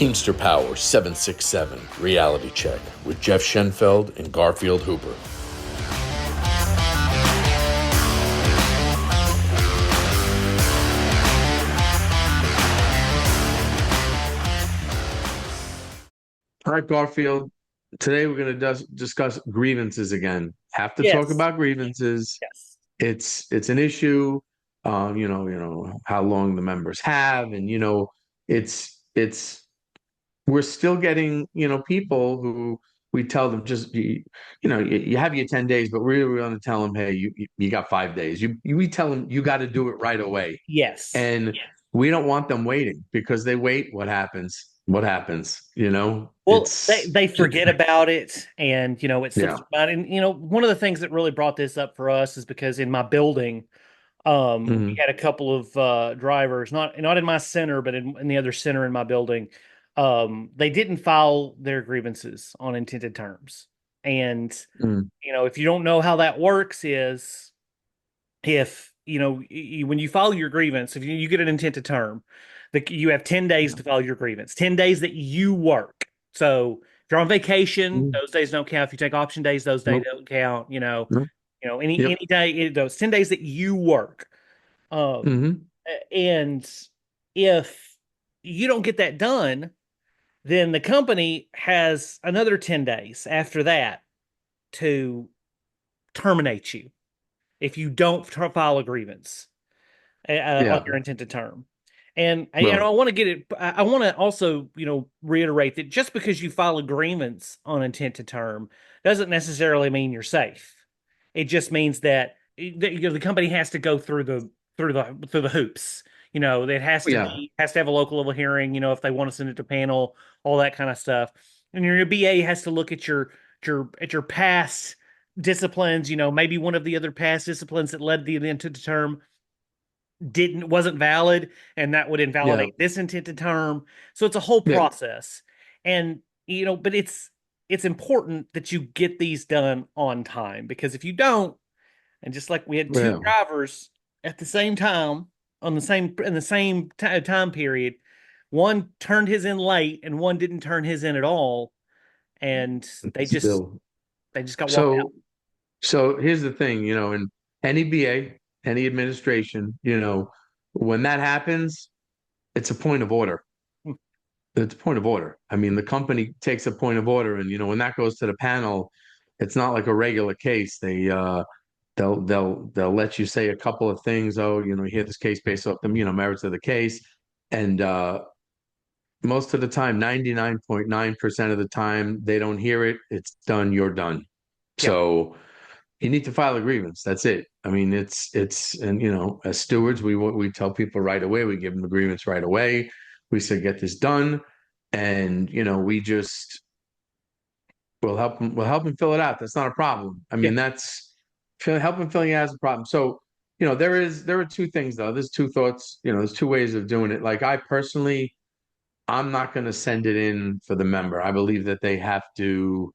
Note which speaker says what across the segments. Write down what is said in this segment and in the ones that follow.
Speaker 1: Teamster Power 767 Reality Check with Jeff Schenfeld and Garfield Hooper. All right, Garfield. Today we're going to discuss grievances again. Have to talk
Speaker 2: Yes.
Speaker 1: about grievances.
Speaker 2: Yes.
Speaker 1: It's an issue. How long the members have, and it's we're still getting people who we tell them just you have your 10 days, but we're really going to tell them, hey, you got 5 days. We tell them you got to do it right away,
Speaker 2: Yes.
Speaker 1: and we don't want them waiting because they wait. What happens? What happens?
Speaker 2: Well, they,
Speaker 1: It's
Speaker 2: they forget about it, and it slips
Speaker 1: yeah.
Speaker 2: their mind. And one of the things that really brought this up for us is because in my building, we
Speaker 1: Hmm.
Speaker 2: had a couple of drivers, not in my center, but in the other center in my building. They didn't file their grievances on intended terms, and
Speaker 1: Mm.
Speaker 2: if you don't know how that works, is if when you file your grievance, if you get an intent to term, you have 10 days
Speaker 1: Yeah.
Speaker 2: to file your grievance, 10 days that you work. So if you're on vacation,
Speaker 1: Mm.
Speaker 2: those days don't count. If you take option days, those days
Speaker 1: Nope.
Speaker 2: don't count.
Speaker 1: Nope.
Speaker 2: Any
Speaker 1: Yep.
Speaker 2: day, those 10 days that you work. um
Speaker 1: Hmm.
Speaker 2: and if you don't get that done, then the company has another 10 days after that to terminate you if you don't file a grievance on
Speaker 1: Yeah.
Speaker 2: your intended term. And I
Speaker 1: Well,
Speaker 2: want to get it. I want to also, reiterate that just because you file agreements on intent to term doesn't necessarily mean you're safe. It just means that, the company has to go through the hoops. It
Speaker 1: yeah.
Speaker 2: has to have a local level hearing. If they want to send it to panel, all that kind of stuff. And your BA has to look at your past disciplines. Maybe one of the other past disciplines that led the intent to term wasn't valid, and that would
Speaker 1: Yeah.
Speaker 2: invalidate this intended term. So it's a whole
Speaker 1: Yeah.
Speaker 2: process. And but it's important that you get these done on time, because if you don't, and just like we had two
Speaker 1: Well,
Speaker 2: drivers at the same time on the same in the same time period, one turned his in late and one didn't turn his in at all, and they just
Speaker 1: still.
Speaker 2: they just got walked out.
Speaker 1: So, so here's the thing, in any BA, any administration, when that happens, it's a point of order. It's a point of order. I mean, the company takes a point of order, and when that goes to the panel, it's not like a regular case. They'll let you say a couple of things. Oh, you hear this case based off the merits of the case, and most of the time, 99.9% of the time, they don't hear it. It's done. You're done.
Speaker 2: Yeah.
Speaker 1: So you need to file a grievance. That's it. I mean, and as stewards, we tell people right away. We give them agreements right away. We say get this done, and we just we'll help them fill it out. That's not a problem. I
Speaker 2: Yeah.
Speaker 1: mean, help them filling it out is a problem. So there are two things though. There's two thoughts. There's two ways of doing it. Like I personally, I'm not going to send it in for the member. I believe that they have to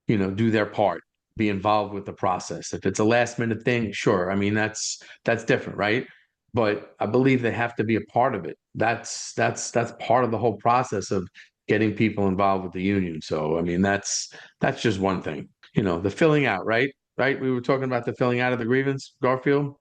Speaker 1: do their part, be involved with the process. If it's a last minute thing, sure. I mean, that's different, right? But I believe they have to be a part of it. That's part of the whole process of getting people involved with the union. So I mean, that's just one thing. The filling out, right? Right? We were talking about the filling out of the grievance, Garfield.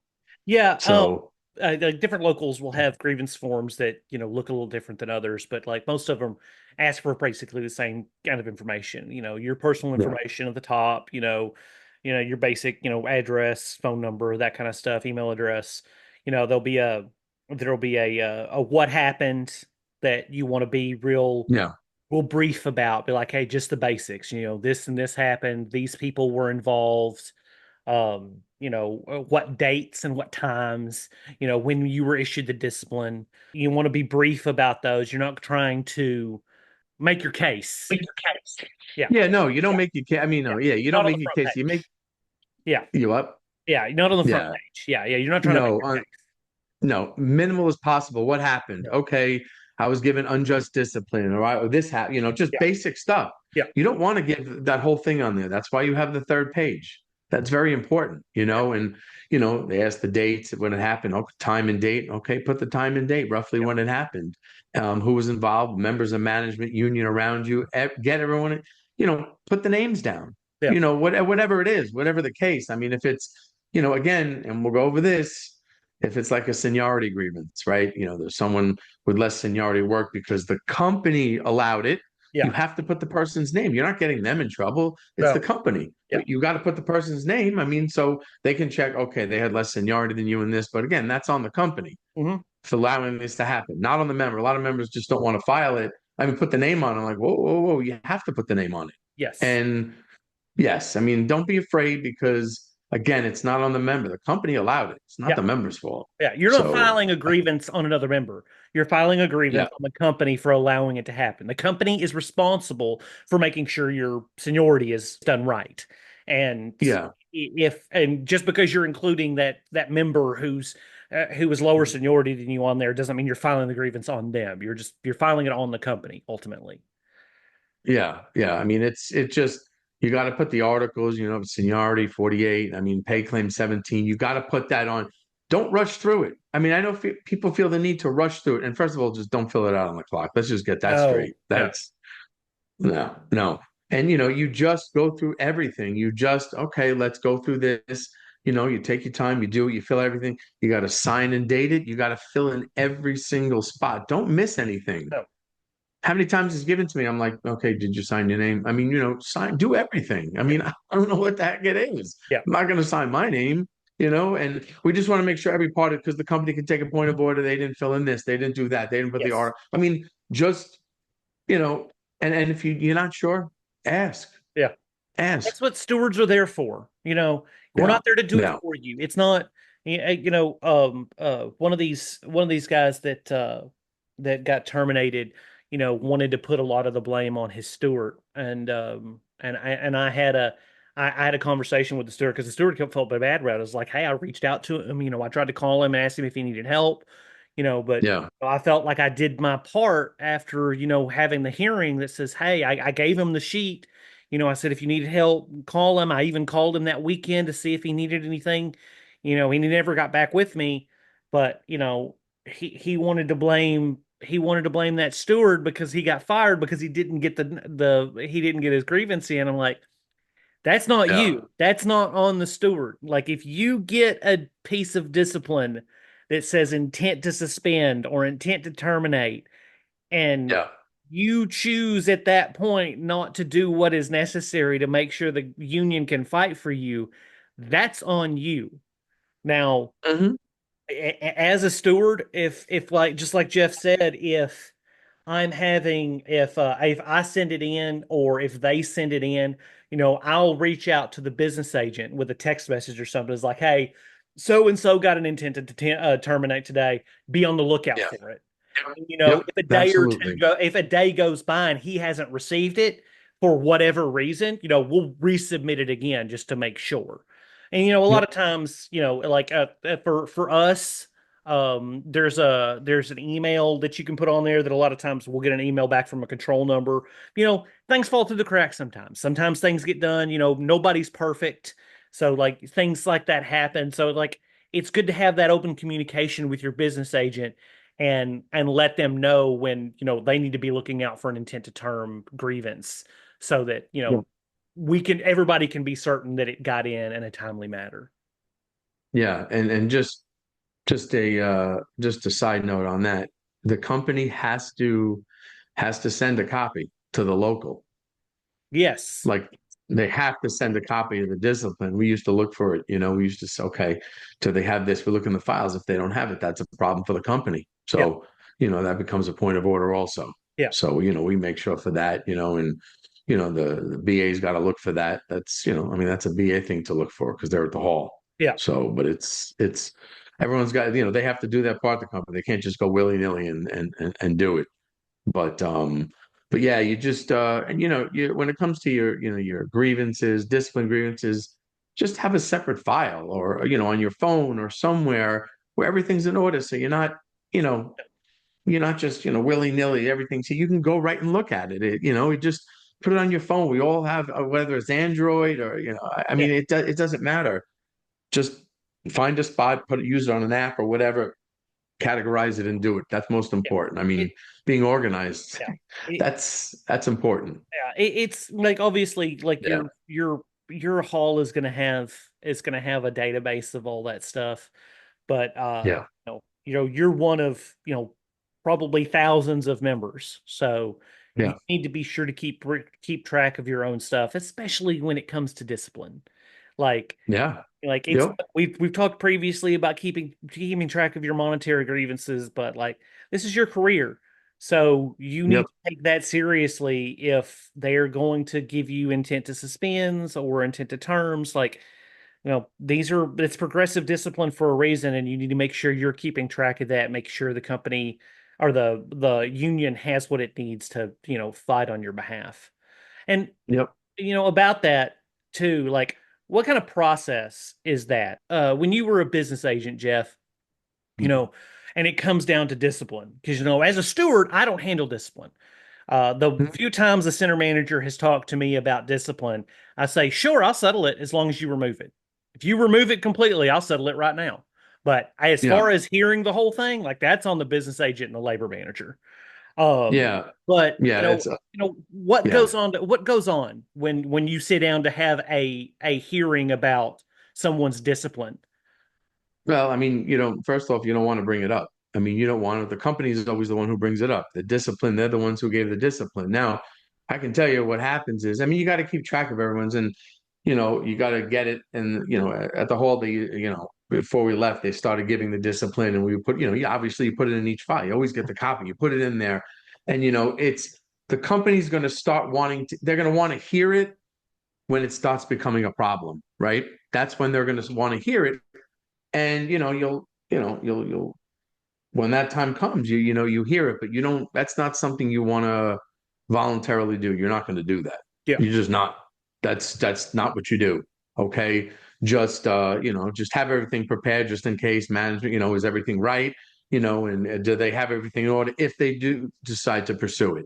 Speaker 2: Yeah.
Speaker 1: So
Speaker 2: The different locals will have grievance forms that look a little different than others, but like most of them ask for basically the same kind of information. Your personal
Speaker 1: yeah,
Speaker 2: information at the top. Your basic address, phone number, that kind of stuff, email address. There'll be a what happened that you want to be
Speaker 1: yeah,
Speaker 2: real brief about. Be like, hey, just the basics. This and this happened. These people were involved. What dates and what times, when you were issued the discipline. You want to be brief about those. You're not trying to make your case. Yeah.
Speaker 1: yeah. No, you don't make your case. I mean,
Speaker 2: Yeah.
Speaker 1: no, yeah, you
Speaker 2: Not
Speaker 1: don't
Speaker 2: on
Speaker 1: make
Speaker 2: the
Speaker 1: your
Speaker 2: front
Speaker 1: case. You make
Speaker 2: page. Yeah.
Speaker 1: you up.
Speaker 2: Yeah. Not on the front
Speaker 1: Yeah.
Speaker 2: page. Yeah. Yeah. You're not trying to make
Speaker 1: No,
Speaker 2: your case.
Speaker 1: no, minimal as possible. What happened?
Speaker 2: Yeah.
Speaker 1: Okay, I was given unjust discipline, or this happened, just
Speaker 2: Yeah.
Speaker 1: basic stuff.
Speaker 2: Yeah.
Speaker 1: You don't want to give that whole thing on there. That's why you have the third page. That's very important, and they ask the dates when it happened. Okay, time and date. Okay, put the time and date, roughly
Speaker 2: Yeah.
Speaker 1: when it happened. Who was involved, members of management, union around you, get everyone, put the names down.
Speaker 2: Yeah.
Speaker 1: Whatever it is, whatever the case. I mean, if it's, again, and we'll go over this, if it's like a seniority grievance, right? There's someone with less seniority work because the company allowed it. You
Speaker 2: Yeah.
Speaker 1: have to put the person's name. You're not getting them in trouble. It's the
Speaker 2: No.
Speaker 1: company.
Speaker 2: Yeah.
Speaker 1: But you got to put the person's name. I mean, so they can check, okay, they had less seniority than you in this. But again, that's on the company
Speaker 2: Hmm.
Speaker 1: for allowing this to happen, not on the member. A lot of members just don't want to file it. I mean, put the name on it. I'm like, whoa, whoa, whoa, you have to put the name on it.
Speaker 2: Yes.
Speaker 1: And yes, I mean, don't be afraid because again, it's not on the member. The company allowed it. It's not
Speaker 2: Yeah.
Speaker 1: the member's fault.
Speaker 2: Yeah. You're not
Speaker 1: So
Speaker 2: filing a grievance on another member. You're filing a grievance
Speaker 1: yeah,
Speaker 2: on the company for allowing it to happen. The company is responsible for making sure your seniority is done right. And
Speaker 1: yeah,
Speaker 2: if and just because you're including that member who is lower seniority than you on there doesn't mean you're filing the grievance on them. You're filing it on the company ultimately.
Speaker 1: yeah, yeah. I mean, it just you got to put the articles, seniority 48. I mean, pay claim 17. You got to put that on. Don't rush through it. I mean, I know people feel the need to rush through it. And first of all, just don't fill it out on the clock. Let's just get that
Speaker 2: No,
Speaker 1: straight.
Speaker 2: no.
Speaker 1: That's no, no. And you just go through everything. You just, okay, let's go through this. You take your time, you do it, you fill everything. You got to sign and date it. You got to fill in every single spot. Don't miss anything.
Speaker 2: No.
Speaker 1: How many times is given to me? I'm like, okay, did you sign your name? I mean, do everything. I
Speaker 2: Yeah.
Speaker 1: mean, I don't know what the heck it is.
Speaker 2: Yeah.
Speaker 1: I'm not going to sign my name, and we just want to make sure every part of because the company can take a point of order. They didn't fill in this, they didn't do that, they didn't put the
Speaker 2: Yes.
Speaker 1: R. I mean, just, you know, and if you're not sure, ask,
Speaker 2: Yeah.
Speaker 1: ask.
Speaker 2: That's what stewards are there for. We're
Speaker 1: Yeah,
Speaker 2: not there to do it
Speaker 1: yeah,
Speaker 2: for you. It's not, one of these guys that got terminated, wanted to put a lot of the blame on his steward, and I had a conversation with the steward because the steward felt bad about it. I was like, hey, I reached out to him. I tried to call him and ask him if he needed help. But
Speaker 1: yeah,
Speaker 2: I felt like I did my part after having the hearing that says, hey, I gave him the sheet. I said, if you needed help, call him. I even called him that weekend to see if he needed anything. He never got back with me, but he wanted to blame that steward because he got fired because he didn't get his grievance in. I'm like, that's not
Speaker 1: yeah,
Speaker 2: you. That's not on the steward. Like if you get a piece of discipline that says intent to suspend or intent to terminate, and
Speaker 1: yeah.
Speaker 2: you choose at that point not to do what is necessary to make sure the union can fight for you, that's on you. Now,
Speaker 1: Hmm.
Speaker 2: as a steward, if like just like Jeff said, if I send it in or if they send it in, I'll reach out to the business agent with a text message or something. It's like, hey, so and so got an intent to terminate today. Be on the lookout
Speaker 1: Yeah,
Speaker 2: for it.
Speaker 1: yep,
Speaker 2: If a day or two
Speaker 1: absolutely.
Speaker 2: go, if a day goes by and he hasn't received it for whatever reason, we'll resubmit it again just to make sure. And a lot
Speaker 1: Yep,
Speaker 2: of times, like for us, there's an email that you can put on there that a lot of times we'll get an email back from a control number. Things fall through the cracks sometimes. Sometimes things get done. Nobody's perfect, so like things like that happen. So like it's good to have that open communication with your business agent and let them know when they need to be looking out for an intent to term grievance so that
Speaker 1: yep.
Speaker 2: everybody can be certain that it got in a timely manner.
Speaker 1: Yeah, and just a side note on that. The company has to send a copy to the local.
Speaker 2: Yes.
Speaker 1: Like they have to send a copy of the discipline. We used to look for it, we used to say, okay, do they have this? We look in the files. If they don't have it, that's a problem for the company.
Speaker 2: Yeah.
Speaker 1: So, that becomes a point of order also.
Speaker 2: Yeah.
Speaker 1: So, we make sure for that, and the BA's got to look for that. That's, I mean, that's a BA thing to look for because they're at the hall.
Speaker 2: Yeah.
Speaker 1: So, but it's everyone's got, they have to do their part of the company. They can't just go willy-nilly and do it. But yeah, you just and when it comes to your grievances, discipline grievances, just have a separate file or on your phone or somewhere where everything's in order. So you know, you're not just willy-nilly everything. So you can go right and look at it. It just put it on your phone. We all have, whether it's Android or, I
Speaker 2: Yeah.
Speaker 1: mean, it doesn't matter. Just find a spot, use it on an app or whatever, categorize it and do it. That's most
Speaker 2: Yeah.
Speaker 1: important. I
Speaker 2: It,
Speaker 1: mean, being organized,
Speaker 2: yeah. It,
Speaker 1: that's important.
Speaker 2: yeah. It's like obviously like
Speaker 1: Yeah.
Speaker 2: your hall is gonna have a database of all that stuff. But
Speaker 1: Yeah.
Speaker 2: you're one of, probably thousands of members. So you
Speaker 1: Yeah.
Speaker 2: need to be sure to keep track of your own stuff, especially when it comes to discipline. Like
Speaker 1: Yeah.
Speaker 2: like it's
Speaker 1: Yep.
Speaker 2: we've talked previously about keeping track of your monetary grievances, but like this is your career. So you need
Speaker 1: Yep.
Speaker 2: to take that seriously if they're going to give you intent to suspends or intent to terms. Like, it's progressive discipline for a reason, and you need to make sure you're keeping track of that, make sure the company or the union has what it needs to, fight on your behalf. And
Speaker 1: Yep.
Speaker 2: about that too, like what kind of process is that? When you were a business agent, Jeff, you know, and it comes down to discipline. Because as a steward, I don't handle discipline. The
Speaker 1: Mhm.
Speaker 2: few times the center manager has talked to me about discipline, I say, sure, I'll settle it as long as you remove it. If you remove it completely, I'll settle it right now. But as
Speaker 1: Yeah.
Speaker 2: far as hearing the whole thing, like that's on the business agent and the labor manager. Um,
Speaker 1: Yeah.
Speaker 2: but
Speaker 1: Yeah. It's yeah.
Speaker 2: what goes on when you sit down to have a hearing about someone's discipline?
Speaker 1: Well, I mean, first off, you don't want to bring it up. I mean, you don't want it. The company is always the one who brings it up. The discipline, they're the ones who gave the discipline. Now, I can tell you what happens is, I mean, you got to keep track of everyone's and, you got to get it. And, at the hall, before we left, they started giving the discipline and we put, obviously you put it in each file. You always get the copy, you put it in there. And, it's the company's going to start they're going to want to hear it when it starts becoming a problem, right? That's when they're going to want to hear it and you'll when that time comes you hear it but you don't that's not something you want to voluntarily do. You're not going to do that.
Speaker 2: Yeah,
Speaker 1: You're just not. That's not what you do. Okay, just have everything prepared just in case. Management, is everything right, and do they have everything in order if they do decide to pursue it.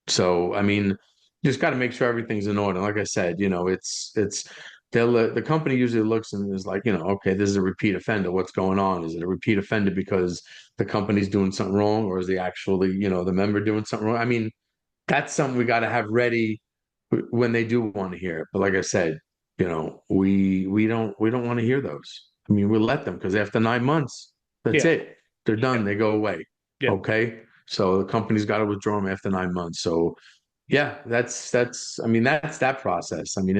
Speaker 1: So, I mean, just got to make sure everything's in order. Like I said, the company usually looks and is like, okay, this is a repeat offender. What's going on? Is it a repeat offender because the company's doing something wrong, or is he actually, the member doing something wrong? I mean, that's something we got to have ready when they do want to hear it. But like I said, we don't want to hear those. I mean, we let them because after 9 months, that's
Speaker 2: yeah,
Speaker 1: it. They're
Speaker 2: yeah,
Speaker 1: done. They go away.
Speaker 2: yeah,
Speaker 1: Okay. So the company's got to withdraw them after 9 months. So yeah, I mean, that's that process. I mean,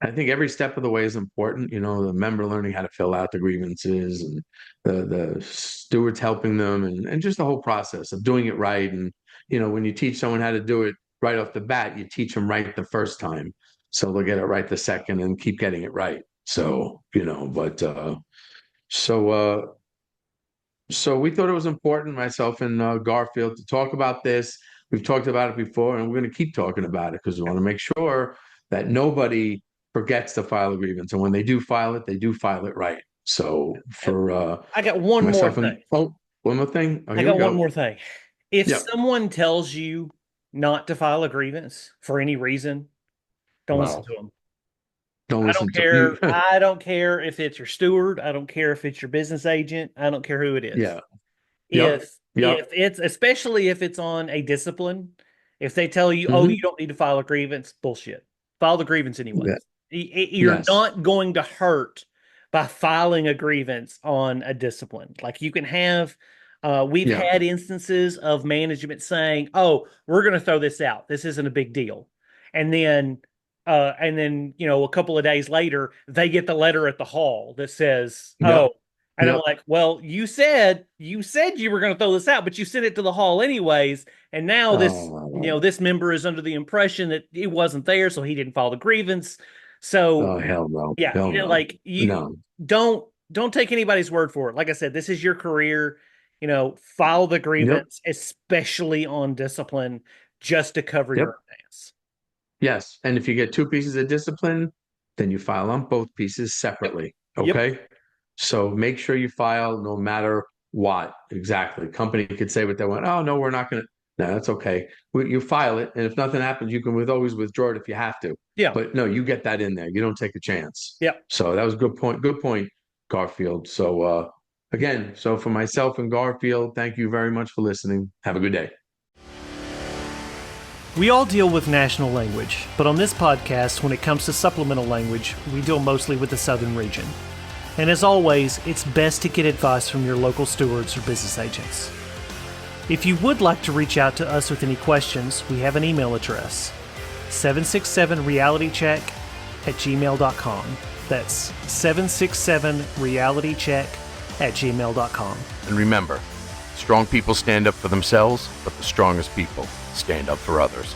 Speaker 1: I think every step of the way is important. The member learning how to fill out the grievances and the stewards helping them and just the whole process of doing it right. And, when you teach someone how to do it right off the bat, you teach them right the first time. So they'll get it right the second and keep getting it right. So, so, uh, so we thought it was important, myself and Garfield, to talk about this. We've talked about it before, and we're going to keep talking about it because we want to make sure that nobody forgets to file a grievance, and when they do file it, they do file it right. So
Speaker 2: yeah.
Speaker 1: for
Speaker 2: I got one more
Speaker 1: myself
Speaker 2: thing.
Speaker 1: and one more thing. Oh,
Speaker 2: I
Speaker 1: here we
Speaker 2: got one
Speaker 1: go.
Speaker 2: more thing. If
Speaker 1: Yep.
Speaker 2: someone tells you not to file a grievance for any reason, don't listen
Speaker 1: Wow.
Speaker 2: to them.
Speaker 1: Don't
Speaker 2: I don't
Speaker 1: listen to you.
Speaker 2: care. I don't care if it's your steward. I don't care if it's your business agent. I don't care who it is.
Speaker 1: Yeah. Yep.
Speaker 2: If
Speaker 1: Yep.
Speaker 2: it's especially if it's on a discipline, if they tell you, "Oh, you
Speaker 1: Hmm.
Speaker 2: don't need to file a grievance," bullshit. File the grievance
Speaker 1: Yeah.
Speaker 2: anyways. You're
Speaker 1: Yes.
Speaker 2: not going to hurt by filing a grievance on a discipline. Like you can have, we've
Speaker 1: Yeah.
Speaker 2: had instances of management saying, "Oh, we're going to throw this out. This isn't a big deal," and then. A couple of days later, they get the letter at the hall that says, "Oh,"
Speaker 1: Yep.
Speaker 2: and I'm
Speaker 1: Yep.
Speaker 2: like, well, you said you were going to throw this out, but you sent it to the hall anyways. And now
Speaker 1: Oh,
Speaker 2: this member is under the impression that it wasn't there, so he didn't file the grievance. So
Speaker 1: oh, hell no.
Speaker 2: yeah,
Speaker 1: Hell no.
Speaker 2: like you
Speaker 1: No.
Speaker 2: don't take anybody's word for it. Like I said, this is your career. File the
Speaker 1: Yep.
Speaker 2: grievance, especially on discipline, just to cover your
Speaker 1: Yep.
Speaker 2: own ass.
Speaker 1: Yes. And if you get two pieces of discipline, then you file on both pieces
Speaker 2: Yep.
Speaker 1: separately.
Speaker 2: Yep.
Speaker 1: Okay. So make sure you file no matter what. Exactly. Company could say what they want. Oh, no, we're not going to. No, that's okay. You file it, and if nothing happens, you can always withdraw it if you have to.
Speaker 2: Yeah.
Speaker 1: But no, you get that in there. You don't take a chance.
Speaker 2: Yeah.
Speaker 1: So that was a good point. Good point, Garfield. So again, so for myself and Garfield, thank you very much for listening. Have a good day.
Speaker 2: We all deal with national language, but on this podcast, when it comes to supplemental language, we deal mostly with the southern region. And as always, it's best to get advice from your local stewards or business agents. If you would like to reach out to us with any questions, we have an email address, 767realitycheck@gmail.com. That's 767realitycheck@gmail.com.
Speaker 3: And remember, strong people stand up for themselves, but the strongest people stand up for others.